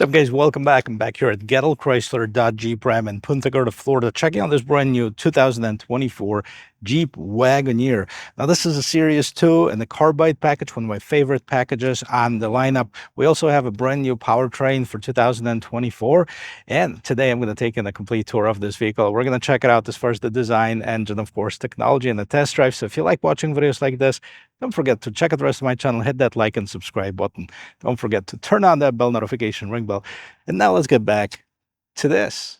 What's up, guys? Welcome back. I'm back here at Gettle Chrysler Dodge Jeep Ram in Punta Gorda, Florida, checking out this brand new 2024 Jeep Wagoneer. Now, this is a Series 2 and the Carbide package, one of my favorite packages on the lineup. We also have a brand new powertrain for 2024. And today I'm going to take in a complete tour of this vehicle. We're going to check it out as far as the design, engine, of course, technology, and the test drive. So if you like watching videos like this, don't forget to check out the rest of my channel, hit that like and subscribe button. Don't forget to turn on that bell notification ring bell. And now let's get back to this.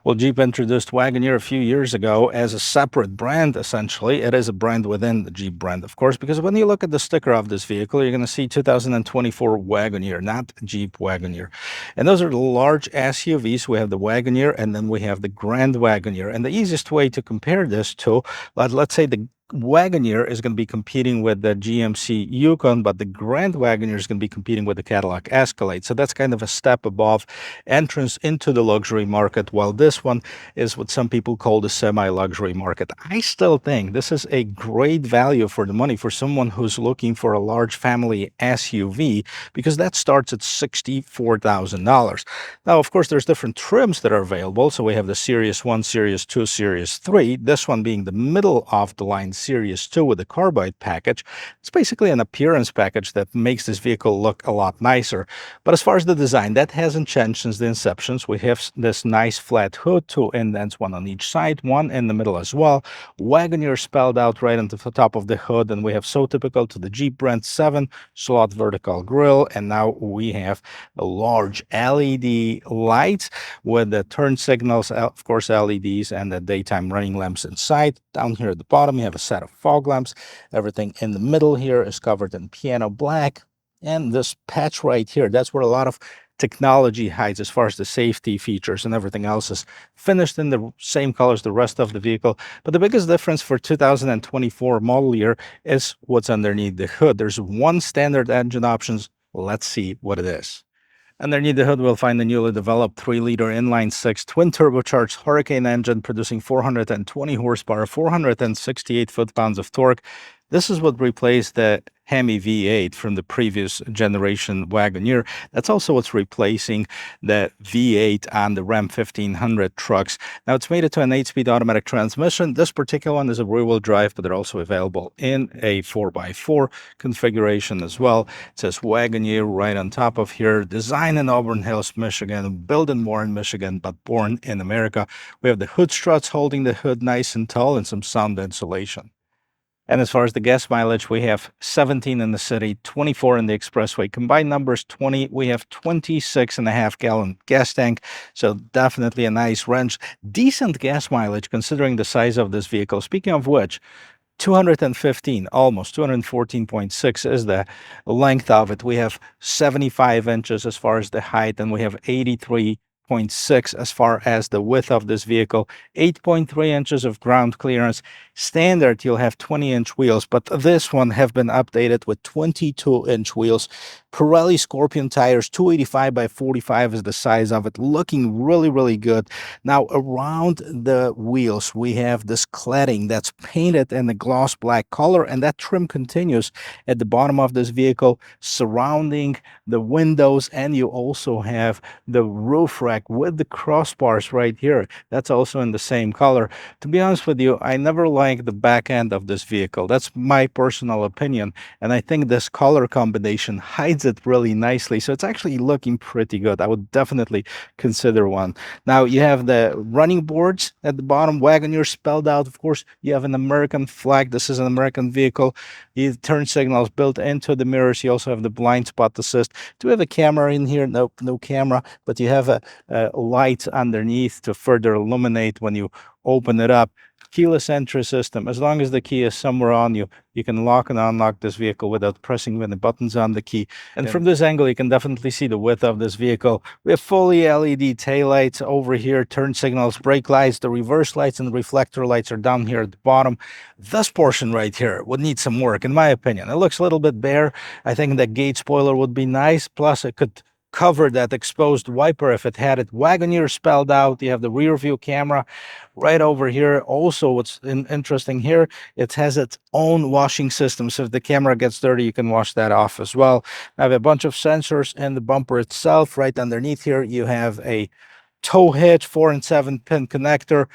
Well, Jeep introduced Wagoneer a few years ago as a separate brand, essentially. It is a brand within the Jeep brand, of course, because when you look at the sticker of this vehicle, you're going to see 2024 Wagoneer, not Jeep Wagoneer. And those are the large SUVs. We have the Wagoneer, and then we have the Grand Wagoneer. And the easiest way to compare this to, let's say the Wagoneer is going to be competing with the GMC Yukon, but the Grand Wagoneer is going to be competing with the Cadillac Escalade. So that's kind of a step above entrance into the luxury market, while this one is what some people call the semi-luxury market. I still think this is a great value for the money for someone who's looking for a large family SUV, because that starts at $64,000. Now, of course, there's different trims that are available. So we have the Series 1, Series 2, Series 3, this one being the middle of the line Series 2 with the Carbide package. It's basically an appearance package that makes this vehicle look a lot nicer. But as far as the design, that hasn't changed since the inceptions. We have this nice flat hood, two indents, one on each side, one in the middle as well. Wagoneer spelled out right on the top of the hood, and we have, so typical to the Jeep brand, 7-slot vertical grille. And now we have a large LED lights with the turn signals, of course, LEDs, and the daytime running lamps inside. Down here at the bottom, you have a set of fog lamps. Everything in the middle here is covered in piano black. And this patch right here, that's where a lot of technology hides as far as the safety features, and everything else is finished in the same color as the rest of the vehicle. But the biggest difference for 2024 model year is what's underneath the hood. There's one standard engine options. Let's see what it is. Underneath the hood, we'll find the newly developed 3-liter inline-six twin-turbocharged Hurricane engine producing 420 horsepower, 468 foot-pounds of torque. This is what replaced the Hemi V8 from the previous generation Wagoneer. That's also what's replacing the V8 on the Ram 1500 trucks. Now, it's made it to an 8-speed automatic transmission. This particular one is a rear-wheel drive, but they're also available in a 4x4 configuration as well. It says Wagoneer right on top of here. Designed in Auburn Hills, Michigan, built in Warren, Michigan, but born in America. We have the hood struts holding the hood nice and tall, and some sound insulation. And as far as the gas mileage, we have 17 in the city, 24 in the expressway. Combined numbers 20. We have 26.5-gallon gas tank. So definitely a nice range. Decent gas mileage considering the size of this vehicle. Speaking of which, 215, almost 214.6 is the length of it. We have 75 inches as far as the height, and we have 83.6 as far as the width of this vehicle, 8.3 inches of ground clearance. Standard, you'll have 20-inch wheels, but this one have been updated with 22-inch wheels. Pirelli Scorpion tires, 285 by 45 is the size of it, looking really, really good. Now, around the wheels, we have this cladding that's painted in the gloss black color, and that trim continues at the bottom of this vehicle, surrounding the windows, and you also have the roof rack with the crossbars right here. That's also in the same color. To be honest with you, I never liked like the back end of this vehicle. That's my personal opinion. And I think this color combination hides it really nicely. So it's actually looking pretty good. I would definitely consider one. Now you have the running boards at the bottom, Wagoneer spelled out. Of course, you have an American flag. This is an American vehicle. You turn signals built into the mirrors. You also have the blind spot assist. Do we have a camera in here? Nope, no camera, but you have a light underneath to further illuminate when you open it up. Keyless entry system. As long as the key is somewhere on you, you can lock and unlock this vehicle without pressing any buttons on the key. And from this angle, you can definitely see the width of this vehicle. We have fully LED taillights over here, turn signals, brake lights, the reverse lights and the reflector lights are down here at the bottom. This portion right here would need some work, in my opinion. It looks a little bit bare. I think the gate spoiler would be nice. Plus, it could cover that exposed wiper if it had it. Wagoneer spelled out. You have the rear view camera right over here. Also, what's interesting here, it has its own washing system. So if the camera gets dirty, you can wash that off as well. I have a bunch of sensors in the bumper itself. Right underneath here, you have a tow hitch, 4 and 7 pin connector.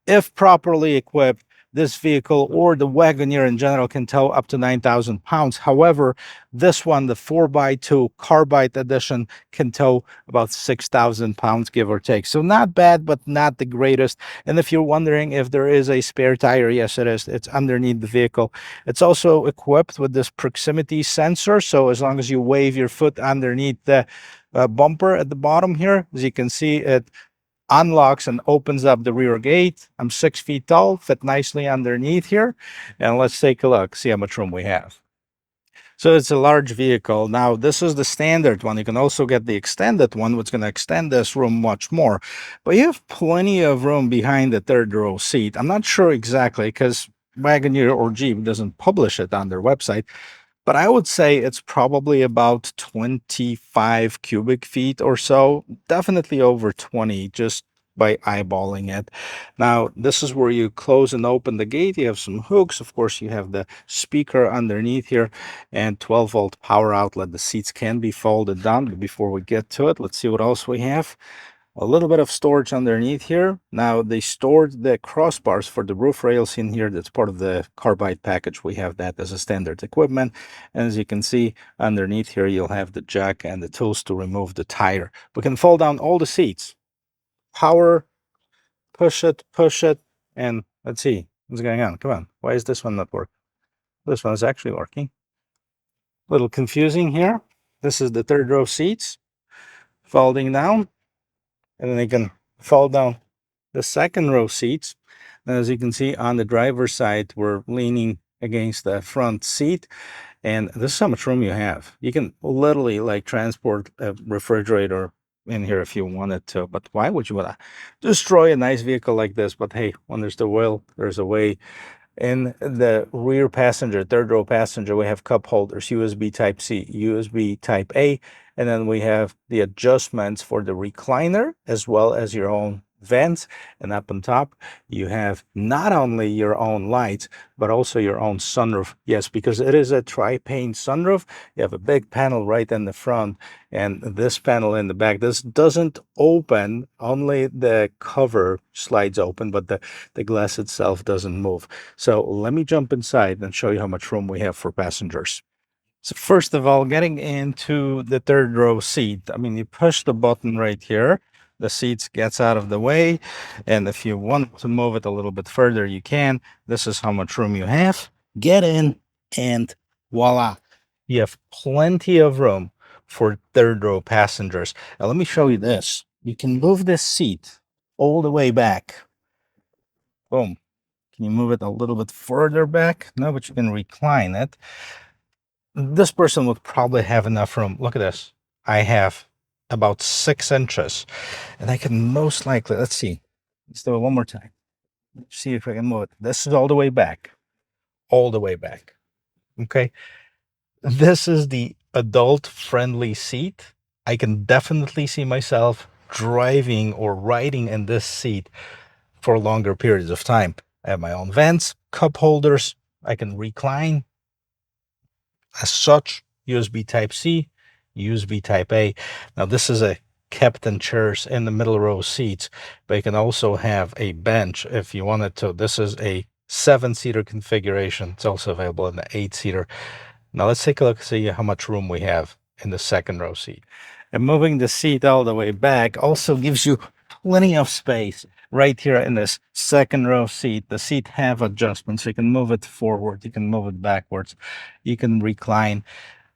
If properly equipped, this vehicle or the Wagoneer in general can tow up to 9,000 pounds. However, this one, the 4x2 Carbide edition, can tow about 6,000 pounds, give or take. So not bad, but not the greatest. And if you're wondering if there is a spare tire, yes, it is. It's underneath the vehicle. It's also equipped with this proximity sensor. So as long as you wave your foot underneath the bumper at the bottom here, as you can see, it unlocks and opens up the rear gate. I'm 6 feet tall, fit nicely underneath here. And let's take a look, see how much room we have. So it's a large vehicle. Now, this is the standard one. You can also get the extended one, which is going to extend this room much more. But you have plenty of room behind the third row seat. I'm not sure exactly because Wagoneer or Jeep doesn't publish it on their website. But I would say it's probably about 25 cubic feet or so, definitely over 20, just by eyeballing it. Now, this is where you close and open the gate. You have some hooks. Of course, you have the speaker underneath here and 12-volt power outlet. The seats can be folded down. But before we get to it, let's see what else we have. A little bit of storage underneath here. Now they stored the crossbars for the roof rails in here. That's part of the Carbide package. We have that as a standard equipment. And as you can see underneath here, you'll have the jack and the tools to remove the tire. We can fold down all the seats. Power, push it, and let's see what's going on. Come on. Why is this one not working? This one is actually working. A little confusing here. This is the third row seats. Folding down. And then they can fold down the second row seats. And as you can see on the driver's side, we're leaning against the front seat. And this is how much room you have. You can literally like transport a refrigerator in here if you wanted to. But why would you want to destroy a nice vehicle like this? But hey, when there's the will, there's a way. In the rear passenger, third row passenger, we have cup holders, USB Type-C, USB Type-A, and then we have the adjustments for the recliner as well as your own vents. And up on top, you have not only your own lights, but also your own sunroof. Yes, because it is a tri-pane sunroof. You have a big panel right in the front and this panel in the back. This doesn't open, only the cover slides open, but the glass itself doesn't move. So let me jump inside and show you how much room we have for passengers. So first of all, getting into the third row seat, I mean, you push the button right here, the seat gets out of the way. And if you want to move it a little bit further, you can. This is how much room you have. Get in and voila. You have plenty of room for third row passengers. Now, let me show you this. You can move this seat all the way back. Boom. Can you move it a little bit further back? No, but you can recline it. This person would probably have enough room. Look at this. I have about 6 inches, and I can most likely, let's see. Let's do it one more time. Let's see if I can move it. This is all the way back. All the way back. Okay. This is the adult-friendly seat. I can definitely see myself driving or riding in this seat for longer periods of time. I have my own vents, cup holders. I can recline. As such, USB Type-C, USB Type-A. Now, this is a captain chairs in the middle row seats, but you can also have a bench if you wanted to. This is a 7-seater configuration. It's also available in the 8-seater. Now let's take a look and see how much room we have in the second row seat. And moving the seat all the way back also gives you plenty of space right here in this second row seat. The seat have adjustments. You can move it forward, you can move it backwards, you can recline.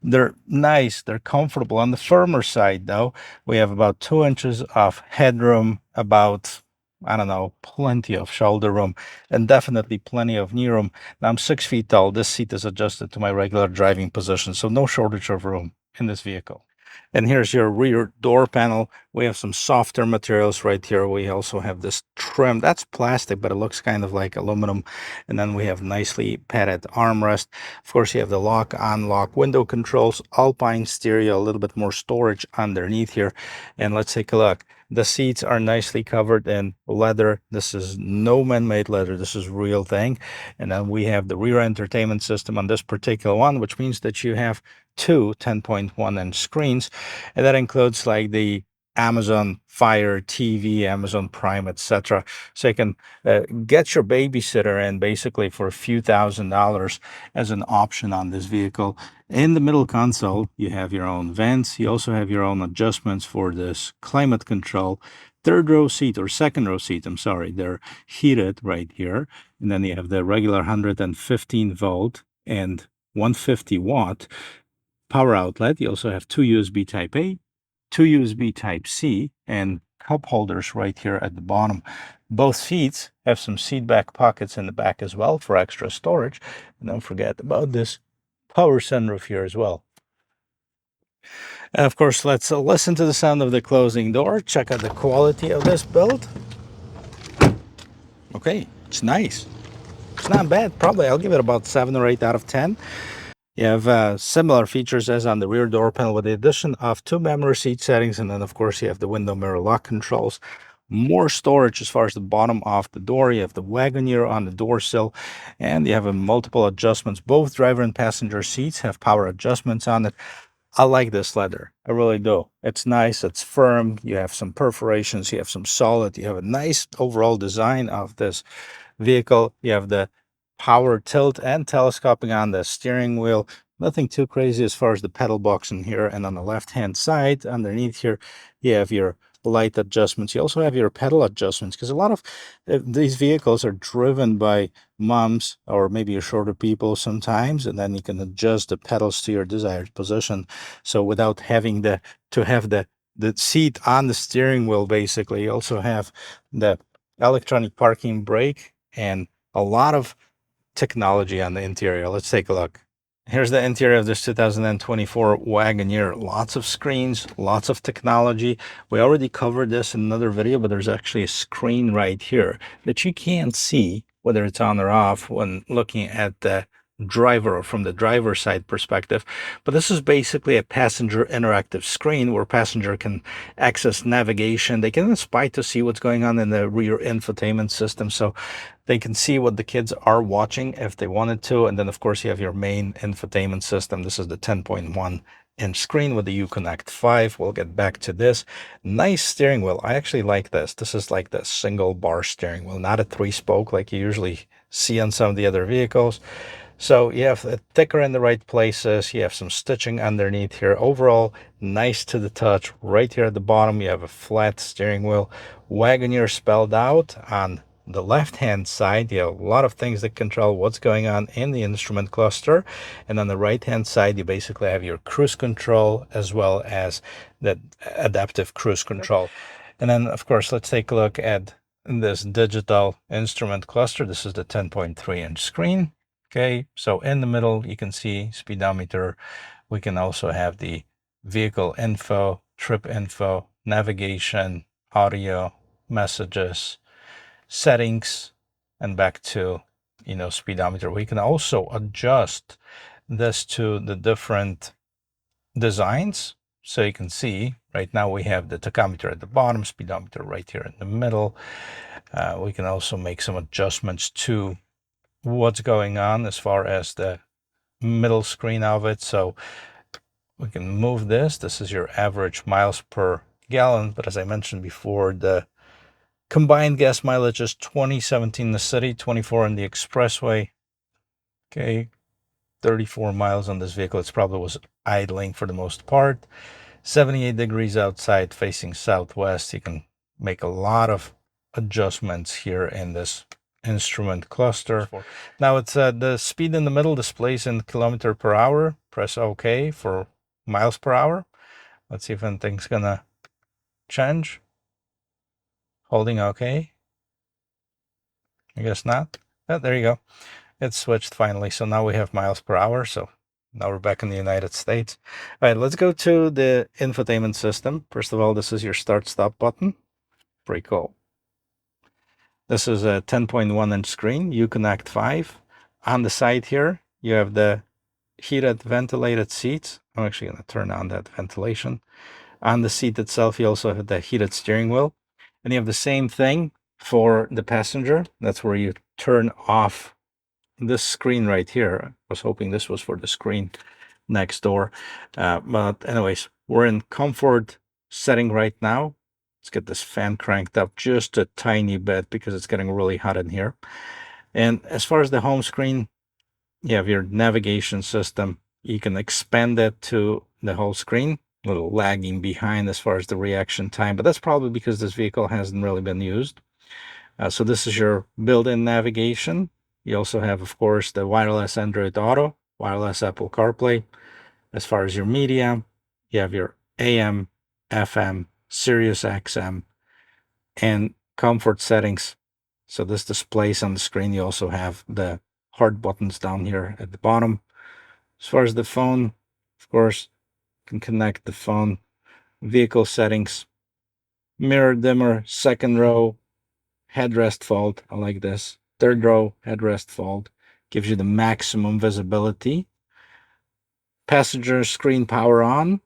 They're nice, they're comfortable. On the firmer side, though, we have about 2 inches of headroom, about, I don't know, plenty of shoulder room, and definitely plenty of knee room. Now, I'm 6 feet tall. This seat is adjusted to my regular driving position, so no shortage of room in this vehicle. And here's your rear door panel. We have some softer materials right here. We also have this trim. That's plastic, but it looks kind of like aluminum. And then we have nicely padded armrest. Of course, you have the lock, unlock, window controls, Alpine stereo, a little bit more storage underneath here. And let's take a look. The seats are nicely covered in leather. This is no man-made leather. This is real thing. And then we have the rear entertainment system on this particular one, which means that you have two 10.1-inch screens, and that includes like the Amazon Fire TV, Amazon Prime, etc. So you can get your babysitter in basically for a few $1,000s as an option on this vehicle. In the middle console, you have your own vents. You also have your own adjustments for this climate control. Third row seat or second row seat, I'm sorry, they're heated right here. And then you have the regular 115 volt and 150 watt power outlet. You also have two USB Type A, two USB Type C, and cup holders right here at the bottom. Both seats have some seat back pockets in the back as well for extra storage. And don't forget about this power sunroof here as well. And of course, let's listen to the sound of the closing door. Check out the quality of this build. Okay, it's nice. It's not bad. Probably I'll give it about 7 or 8 out of 10. You have similar features as on the rear door panel with the addition of 2 memory seat settings, and then of course you have the window mirror lock controls. More storage as far as the bottom of the door. You have the Wagoneer on the door sill, and you have multiple adjustments. Both driver and passenger seats have power adjustments on it. I like this leather. I really do. It's nice. It's firm. You have some perforations. You have some solid. You have a nice overall design of this vehicle. You have the power tilt and telescoping on the steering wheel. Nothing too crazy as far as the pedal box in here. And on the left-hand side, underneath here, you have your light adjustments. You also have your pedal adjustments, because a lot of these vehicles are driven by moms or maybe shorter people sometimes, and then you can adjust the pedals to your desired position. So without having to have the seat on the steering wheel, basically. You also have the electronic parking brake and a lot of technology on the interior. Let's take a look. Here's the interior of this 2024 Wagoneer. Lots of screens, lots of technology. We already covered this in another video, but there's actually a screen right here that you can't see whether it's on or off when looking at the driver or from the driver's side perspective. But this is basically a passenger interactive screen where passenger can access navigation. They can spy to see what's going on in the rear infotainment system, so they can see what the kids are watching if they wanted to. And then of course you have your main infotainment system. This is the 10.1-inch screen with the Uconnect 5. We'll get back to this. Nice steering wheel. I actually like this. This is like the single bar steering wheel, not a 3-spoke like you usually see on some of the other vehicles. So you have a thicker in the right places. You have some stitching underneath here. Overall, nice to the touch. Right here at the bottom, you have a flat steering wheel. Wagoneer spelled out on the left-hand side. You have a lot of things that control what's going on in the instrument cluster. And on the right-hand side, you basically have your cruise control as well as the adaptive cruise control. And then, of course, let's take a look at this digital instrument cluster. This is the 10.3-inch screen. Okay, so in the middle, you can see speedometer. We can also have the vehicle info, trip info, navigation, audio, messages, settings, and back to, speedometer. We can also adjust this to the different designs. So you can see right now we have the tachometer at the bottom, speedometer right here in the middle. We can also make some adjustments to what's going on as far as the middle screen of it. So we can move this. This is your average miles per gallon, but as I mentioned before, the Combined gas mileage is 2017 in the city, 24 on the expressway. Okay, 34 miles on this vehicle. It probably was idling for the most part. 78 degrees outside, facing southwest. You can make a lot of adjustments here in this instrument cluster. Now it's the speed in the middle displays in kilometer per hour. Press OK for miles per hour. Let's see if anything's gonna change. Holding OK. I guess not. Oh, there you go. It switched finally. So now we have miles per hour. So now we're back in the United States. All right, let's go to the infotainment system. First of all, this is your start-stop button. Pretty cool. This is a 10.1-inch screen, Uconnect 5. On the side here, you have the heated ventilated seats. I'm actually going to turn on that ventilation. On the seat itself, you also have the heated steering wheel. And you have the same thing for the passenger. That's where you turn off this screen right here. I was hoping this was for the screen next door. But anyways, we're in comfort setting right now. Let's get this fan cranked up just a tiny bit because it's getting really hot in here. And as far as the home screen, you have your navigation system. You can expand it to the whole screen. A little lagging behind as far as the reaction time, but that's probably because this vehicle hasn't really been used. So this is your built-in navigation. You also have, of course, the wireless Android Auto, wireless Apple CarPlay. As far as your media, you have your AM, FM, Sirius XM, and comfort settings. So this displays on the screen. You also have the hard buttons down here at the bottom. As far as the phone, of course, you can connect the phone. Vehicle settings, mirror dimmer, second row, headrest fold. I like this. Third row, headrest fold. Gives you the maximum visibility. Passenger screen power on.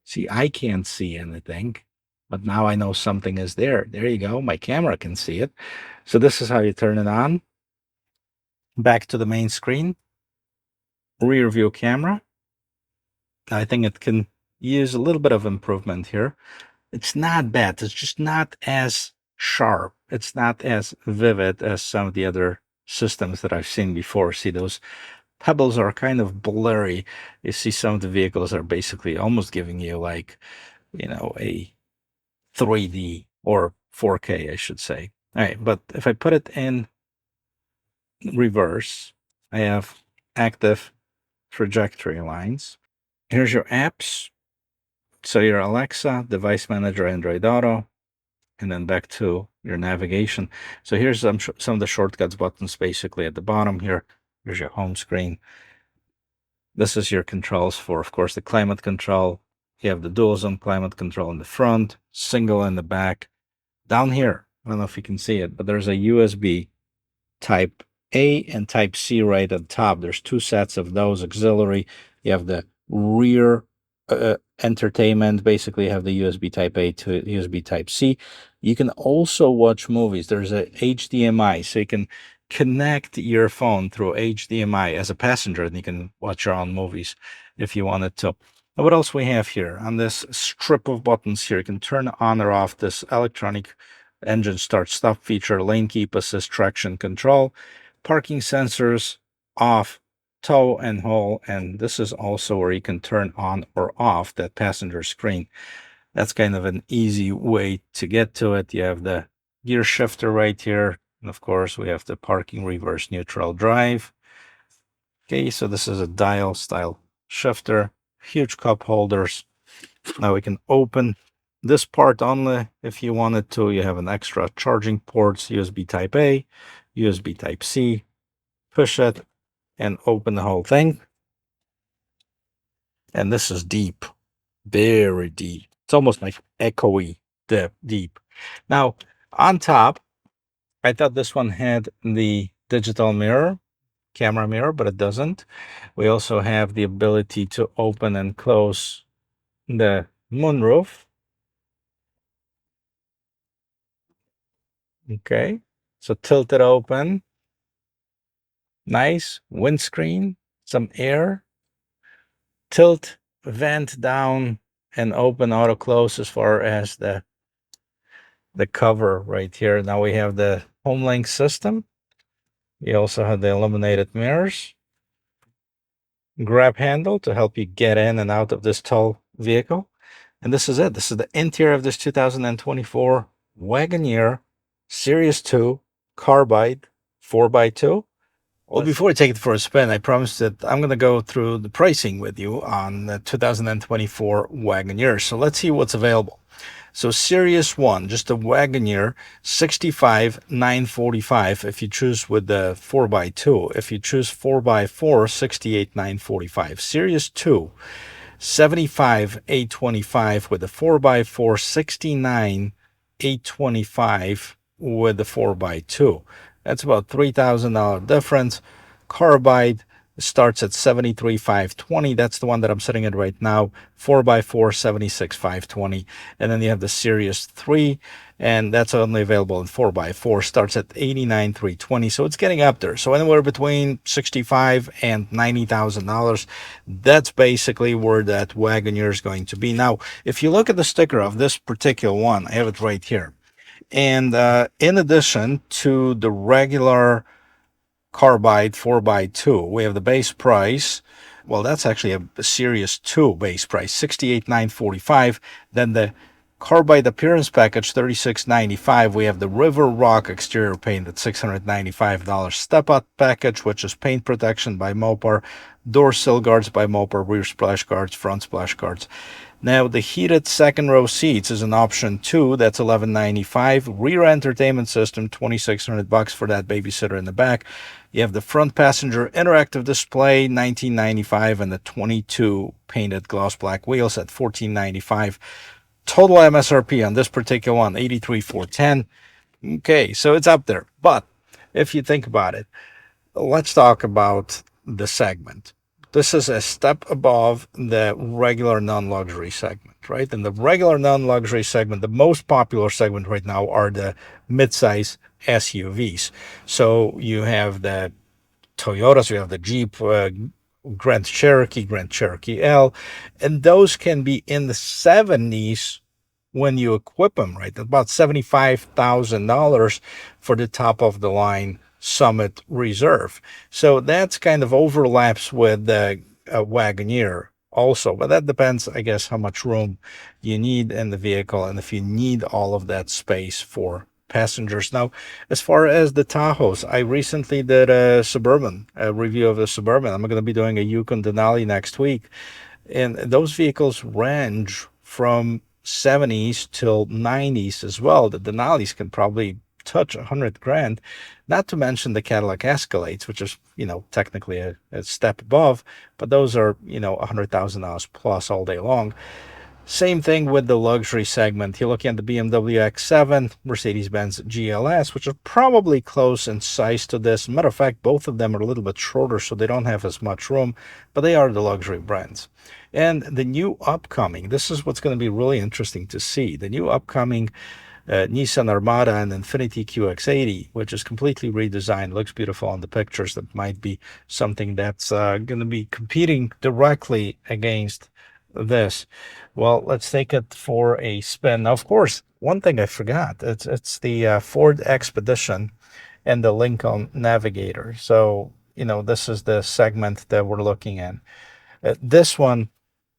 See, I can't see anything, but now I know something is there. There you go. My camera can see it. So this is how you turn it on. Back to the main screen. Rear view camera. I think it can use a little bit of improvement here. It's not bad. It's just not as sharp. It's not as vivid as some of the other systems that I've seen before. See, those pebbles are kind of blurry. You see some of the vehicles are basically almost giving you like, you know, a 3D or 4K, I should say. All right, but if I put it in reverse, I have active trajectory lines. Here's your apps. So your Alexa, Device Manager, Android Auto, and then back to your navigation. So here's some of the shortcuts buttons basically at the bottom here. Here's your home screen. This is your controls for, of course, the climate control. You have the dual zone climate control in the front, single in the back. Down here, I don't know if you can see it, but there's a USB Type A and Type C right at the top. There's two sets of those auxiliary. You have the rear entertainment. Basically, you have the USB Type A to USB Type C. You can also watch movies. There's a HDMI, so you can connect your phone through HDMI as a passenger, and you can watch your own movies if you wanted to. Now, what else we have here? On this strip of buttons here, you can turn on or off this electronic engine start stop feature, lane keep assist, traction control, parking sensors off, tow and haul, and this is also where you can turn on or off that passenger screen. That's kind of an easy way to get to it. You have the gear shifter right here, and of course we have the parking reverse neutral drive. Okay, so this is a dial style shifter, huge cup holders. Now we can open this part only if you wanted to. You have an extra charging ports, USB Type A, USB Type C. Push it and open the whole thing. And this is deep, very deep. It's almost like echoey deep. Now, on top, I thought this one had the digital mirror, camera mirror, but it doesn't. We also have the ability to open and close the moonroof. Okay, so tilt it open. Nice windscreen, some air. Tilt vent down and open auto close as far as the the cover right here. Now we have the HomeLink system. We also have the illuminated mirrors, grab handle to help you get in and out of this tall vehicle. And this is it. This is the interior of this 2024 Wagoneer Series II Carbide 4x2. Well, before I take it for a spin, I promised that I'm going to go through the pricing with you on the 2024 Wagoneer. So let's see what's available. So Series 1, just a Wagoneer, 65,945 if you choose with the 4x2. If you choose 4x4, 68,945. Series 2, 75,825 with the 4x4, 69,825 with the 4x2. That's about $3,000 difference. Carbide starts at 73,520. That's the one that I'm sitting in right now. 4x4, 76,520. And then you have the Series 3, and that's only available in 4x4. Starts at 89,320. So it's getting up there. So anywhere between $65,000 and $90,000. That's basically where that Wagoneer is going to be. Now, if you look at the sticker of this particular one, I have it right here. And in addition to the regular Carbide 4x2, we have the base price. Well, that's actually a Series 2 base price, $68,945. Then the Carbide appearance package, $36,995. We have the River Rock exterior paint at $695. Step-up package, which is paint protection by Mopar, door sill guards by Mopar, rear splash guards, front splash guards. Now, the heated second row seats is an option too. That's $1195. Rear entertainment system, $2,600 for that babysitter in the back. You have the front passenger interactive display, $1995, and the 22 painted gloss black wheels at $1495. Total MSRP on this particular one, $83,410. Okay, so it's up there. But if you think about it, let's talk about the segment. This is a step above the regular non-luxury segment, right? In the regular non-luxury segment, the most popular segment right now are the midsize SUVs. So you have the Toyotas, you have the Jeep, Grand Cherokee L, and those can be in the 70s when you equip them, right? About $75,000 for the top of the line Summit Reserve. So that's kind of overlaps with the Wagoneer also, but that depends, I guess, how much room you need in the vehicle and if you need all of that space for passengers. Now, as far as the Tahoes, I recently did a review of the Suburban. I'm going to be doing a Yukon Denali next week, and those vehicles range from 70s till 90s as well. The Denalis can probably touch 100 grand, not to mention the Cadillac Escalades, which is, technically a step above, but those are, $100,000 plus all day long. Same thing with the luxury segment. You're looking at the BMW X7, Mercedes-Benz GLS, which are probably close in size to this. Matter of fact, both of them are a little bit shorter, so they don't have as much room, but they are the luxury brands. And the new upcoming, this is what's going to be really interesting to see. The new upcoming Nissan Armada and Infiniti QX80, which is completely redesigned, looks beautiful on the pictures. That might be something that's going to be competing directly against this. Well, let's take it for a spin. Now, of course, one thing I forgot, it's the Ford Expedition and the Lincoln Navigator. So, this is the segment that we're looking at. This one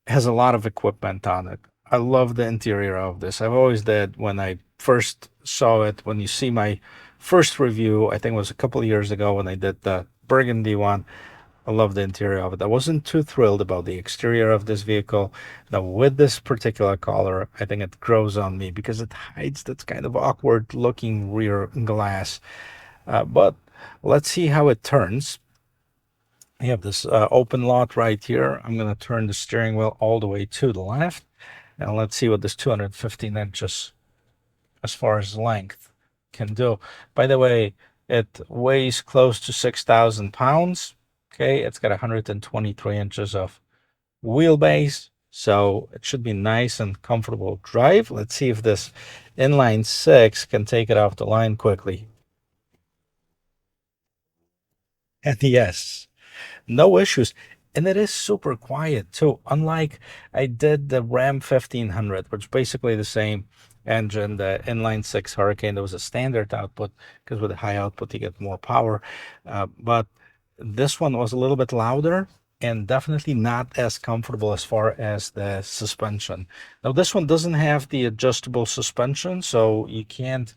has a lot of equipment on it. I love the interior of this. I've always did when I first saw it. When you see my first review, I think it was a couple of years ago when I did the Burgundy one, I love the interior of it. I wasn't too thrilled about the exterior of this vehicle. Now, with this particular color, I think it grows on me because it hides that kind of awkward looking rear glass. But let's see how it turns. I have this open lot right here. I'm going to turn the steering wheel all the way to the left. And let's see what this 215 inches as far as length can do. By the way, it weighs close to 6,000 pounds. Okay, it's got 123 inches of wheelbase, so it should be nice and comfortable drive. Let's see if this inline six can take it off the line quickly. And yes, no issues. And it is super quiet too. Unlike I did the Ram 1500, which is basically the same engine, the inline six Hurricane. There was a standard output because with the high output you get more power. But this one was a little bit louder and definitely not as comfortable as far as the suspension. Now this one doesn't have the adjustable suspension, so you can't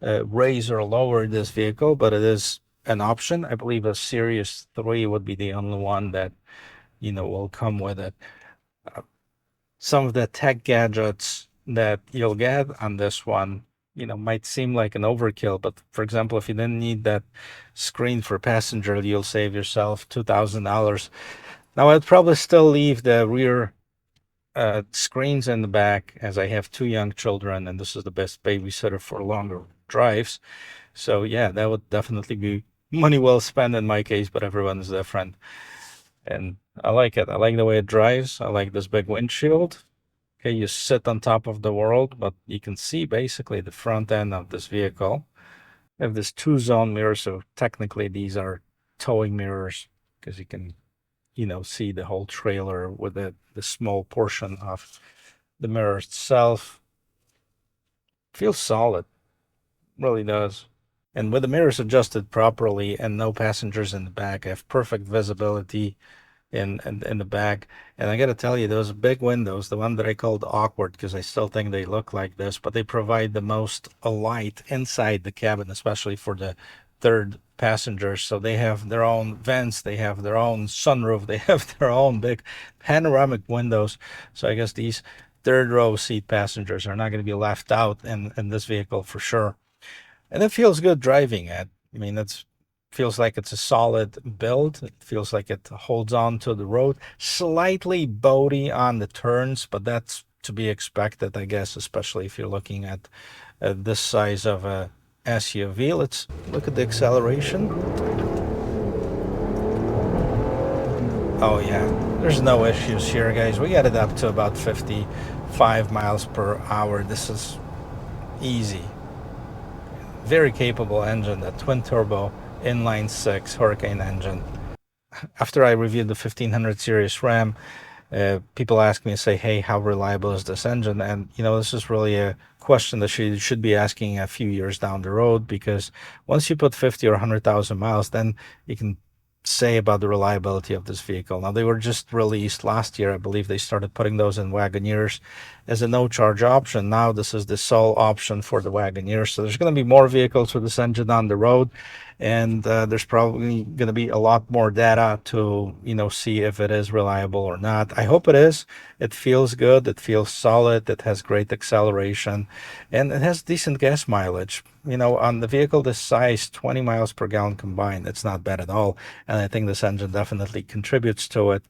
raise or lower this vehicle, but it is an option. I believe a Series 3 would be the only one that will come with it. Some of the tech gadgets that you'll get on this one, might seem like an overkill, but for example, if you didn't need that screen for passenger, you'll save yourself $2,000. Now, I'd probably still leave the rear screens in the back, as I have two young children, and this is the best babysitter for longer drives. So yeah, that would definitely be money well spent in my case, but everyone's different. And I like it. I like the way it drives. I like this big windshield. Okay, you sit on top of the world, but you can see basically the front end of this vehicle. I have this two-zone mirror, so technically these are towing mirrors because you can, see the whole trailer with the small portion of the mirror itself. Feels solid, really does. And with the mirrors adjusted properly and no passengers in the back, I have perfect visibility in the back. And I got to tell you, those big windows, the one that I called awkward because I still think they look like this, but they provide the most light inside the cabin, especially for the third passengers. So they have their own vents, they have their own sunroof, they have their own big panoramic windows. So I guess these third row seat passengers are not going to be left out in this vehicle for sure. And it feels good driving it. I mean, it's feels like it's a solid build. It feels like it holds on to the road. Slightly boaty on the turns, but that's to be expected, I guess, especially if you're looking at this size of a SUV. Let's look at the acceleration. Oh yeah, there's no issues here, guys. We got it up to about 55 miles per hour. This is easy. Very capable engine, the twin turbo inline six Hurricane engine. After I reviewed the 1500 series Ram, people ask me, say, hey, how reliable is this engine? And this is really a question that you should be asking a few years down the road, because once you put 50 or 100,000 miles, then you can say about the reliability of this vehicle. Now, they were just released last year. I believe they started putting those in Wagoneers as a no-charge option. Now this is the sole option for the Wagoneer. So there's going to be more vehicles with this engine on the road, and there's probably going to be a lot more data to see if it is reliable or not. I hope it is. It feels good. It feels solid. It has great acceleration, and it has decent gas mileage. On the vehicle this size, 20 miles per gallon combined, it's not bad at all. And I think this engine definitely contributes to it.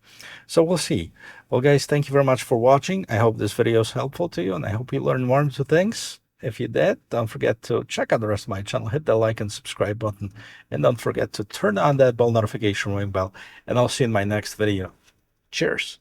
So we'll see. Well, guys, thank you very much for watching. I hope this video is helpful to you, and I hope you learned more into things. If you did, don't forget to check out the rest of my channel, hit the like and subscribe button, and don't forget to turn on that bell notification ring bell, and I'll see you in my next video. Cheers.